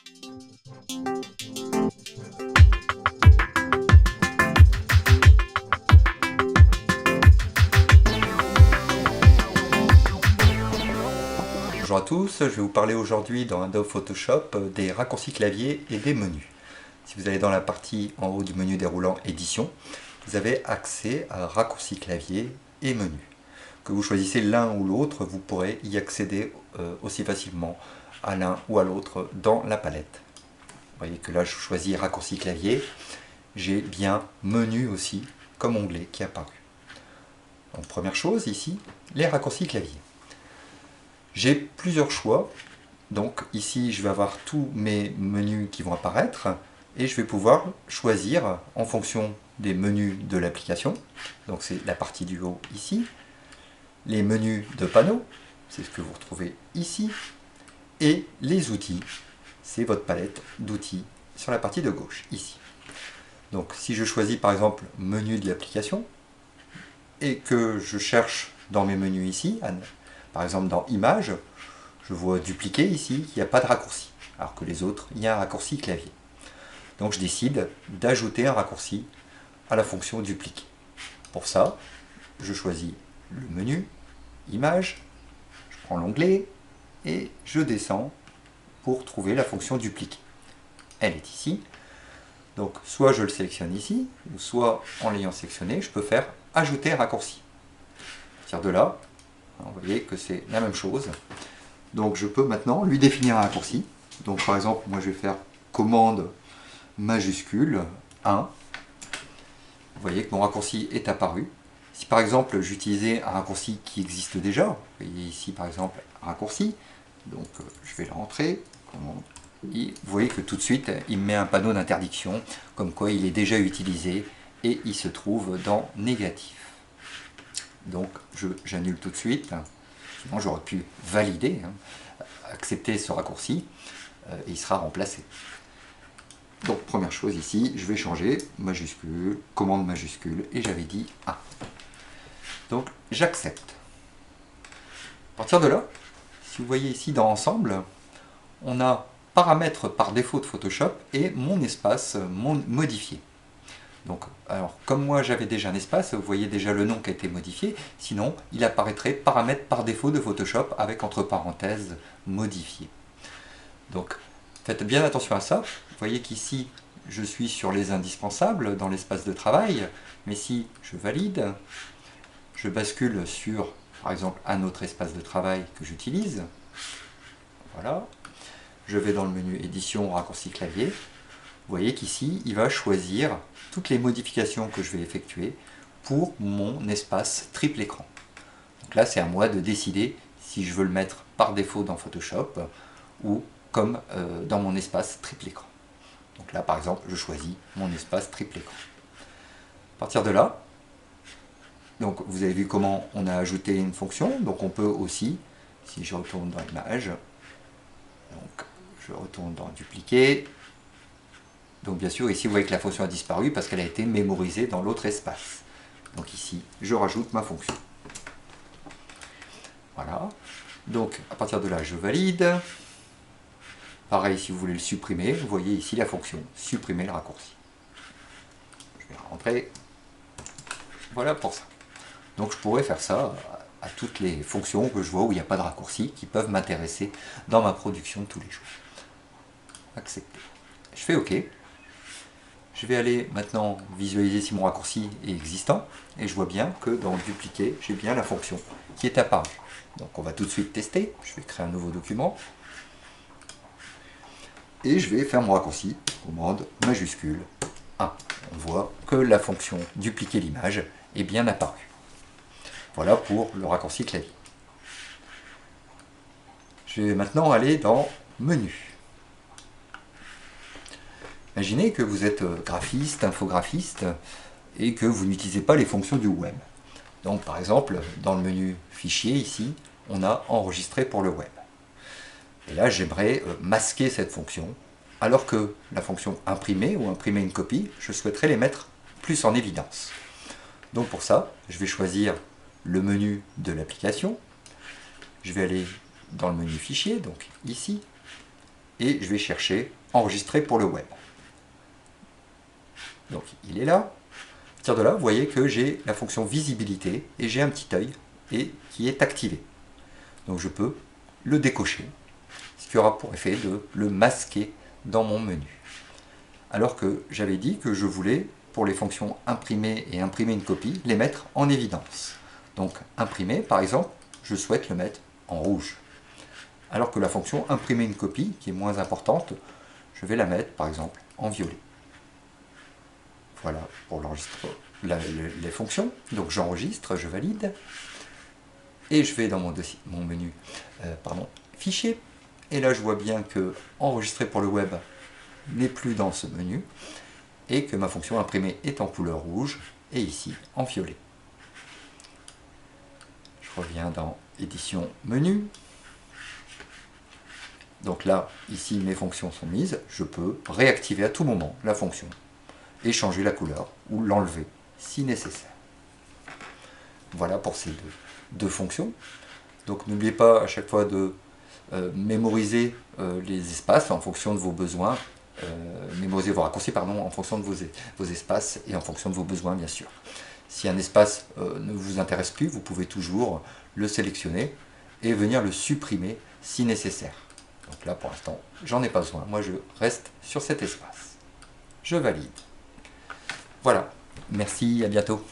Bonjour à tous, je vais vous parler aujourd'hui dans Adobe Photoshop des raccourcis clavier et des menus. Si vous allez dans la partie en haut du menu déroulant édition, vous avez accès à raccourcis clavier et menus. Que vous choisissez l'un ou l'autre, vous pourrez y accéder aussi facilement à l'un ou à l'autre dans la palette. Vous voyez que là je choisis raccourcis clavier, j'ai bien menu aussi comme onglet qui est apparu. Donc première chose ici, les raccourcis clavier. J'ai plusieurs choix, donc ici je vais avoir tous mes menus qui vont apparaître et je vais pouvoir choisir en fonction des menus de l'application, donc c'est la partie du haut ici, les menus de panneau, c'est ce que vous retrouvez ici, et les outils, c'est votre palette d'outils sur la partie de gauche, ici. Donc si je choisis par exemple menu de l'application et que je cherche dans mes menus ici, par exemple dans Images, je vois dupliquer ici qu'il n'y a pas de raccourci, alors que les autres, il y a un raccourci clavier. Donc je décide d'ajouter un raccourci à la fonction dupliquer. Pour ça, je choisis le menu, Images, je prends l'onglet et je descends pour trouver la fonction dupliquer. Elle est ici. Donc soit je le sélectionne ici, ou soit en l'ayant sélectionné, je peux faire ajouter un raccourci. À partir de là, vous voyez que c'est la même chose. Donc je peux maintenant lui définir un raccourci. Donc par exemple, moi je vais faire commande majuscule 1. Vous voyez que mon raccourci est apparu. Si par exemple j'utilisais un raccourci qui existe déjà, vous voyez ici par exemple raccourci, donc je vais le rentrer, et vous voyez que tout de suite il me met un panneau d'interdiction, comme quoi il est déjà utilisé et il se trouve dans négatif. Donc j'annule tout de suite, sinon j'aurais pu valider, accepter ce raccourci, et il sera remplacé. Donc première chose ici, je vais changer majuscule, commande majuscule, et j'avais dit 1. Donc j'accepte. À partir de là, si vous voyez ici dans Ensemble, on a paramètres par défaut de Photoshop et mon espace modifié. Donc, alors, comme moi j'avais déjà un espace, vous voyez déjà le nom qui a été modifié, sinon il apparaîtrait paramètres par défaut de Photoshop avec entre parenthèses modifié. Donc faites bien attention à ça, vous voyez qu'ici je suis sur les indispensables dans l'espace de travail, mais si je valide, je bascule sur par exemple un autre espace de travail que j'utilise, voilà, je vais dans le menu édition raccourci clavier. Vous voyez qu'ici, il va choisir toutes les modifications que je vais effectuer pour mon espace triple écran. Donc là, c'est à moi de décider si je veux le mettre par défaut dans Photoshop ou comme dans mon espace triple écran. Donc là, par exemple, je choisis mon espace triple écran. À partir de là, donc vous avez vu comment on a ajouté une fonction. Donc on peut aussi, si je retourne dans l'image, donc je retourne dans dupliquer. Donc bien sûr, ici, vous voyez que la fonction a disparu parce qu'elle a été mémorisée dans l'autre espace. Donc ici, je rajoute ma fonction. Voilà. Donc à partir de là, je valide. Pareil, si vous voulez le supprimer, vous voyez ici la fonction supprimer le raccourci. Je vais rentrer. Voilà pour ça. Donc je pourrais faire ça à toutes les fonctions que je vois où il n'y a pas de raccourci qui peuvent m'intéresser dans ma production de tous les jours. Accepter. Je fais OK. Je vais aller maintenant visualiser si mon raccourci est existant et je vois bien que dans dupliquer, j'ai bien la fonction qui est apparue. Donc on va tout de suite tester. Je vais créer un nouveau document et je vais faire mon raccourci, commande majuscule 1. On voit que la fonction dupliquer l'image est bien apparue. Voilà pour le raccourci clavier. Je vais maintenant aller dans menu. Imaginez que vous êtes graphiste, infographiste et que vous n'utilisez pas les fonctions du web. Donc par exemple, dans le menu fichier ici, on a enregistré pour le web. Et là, j'aimerais masquer cette fonction, alors que la fonction imprimer ou imprimer une copie, je souhaiterais les mettre plus en évidence. Donc pour ça, je vais choisir le menu de l'application. Je vais aller dans le menu fichier, donc ici. et je vais chercher enregistrer pour le web. Donc il est là. À partir de là, vous voyez que j'ai la fonction visibilité et j'ai un petit œil et qui est activé. Donc je peux le décocher, ce qui aura pour effet de le masquer dans mon menu. Alors que j'avais dit que je voulais, pour les fonctions imprimer et imprimer une copie, les mettre en évidence. Donc imprimer, par exemple, je souhaite le mettre en rouge. Alors que la fonction imprimer une copie, qui est moins importante, je vais la mettre, par exemple, en violet. Voilà pour l'enregistrement, les fonctions. Donc j'enregistre, je valide. Et je vais dans mon menu fichier. Et là, je vois bien que enregistrer pour le web n'est plus dans ce menu. Et que ma fonction imprimer est en couleur rouge. Et ici, en violet. Je reviens dans édition menu. Donc là, ici, mes fonctions sont mises. Je peux réactiver à tout moment la fonction et changer la couleur ou l'enlever si nécessaire. Voilà pour ces deux fonctions. Donc n'oubliez pas à chaque fois de mémoriser les espaces en fonction de vos besoins, mémoriser vos raccourcis en fonction de vos espaces et en fonction de vos besoins bien sûr. Si un espace ne vous intéresse plus, vous pouvez toujours le sélectionner et venir le supprimer si nécessaire. Donc là pour l'instant j'en ai pas besoin, moi je reste sur cet espace. Je valide. Voilà, merci, à bientôt.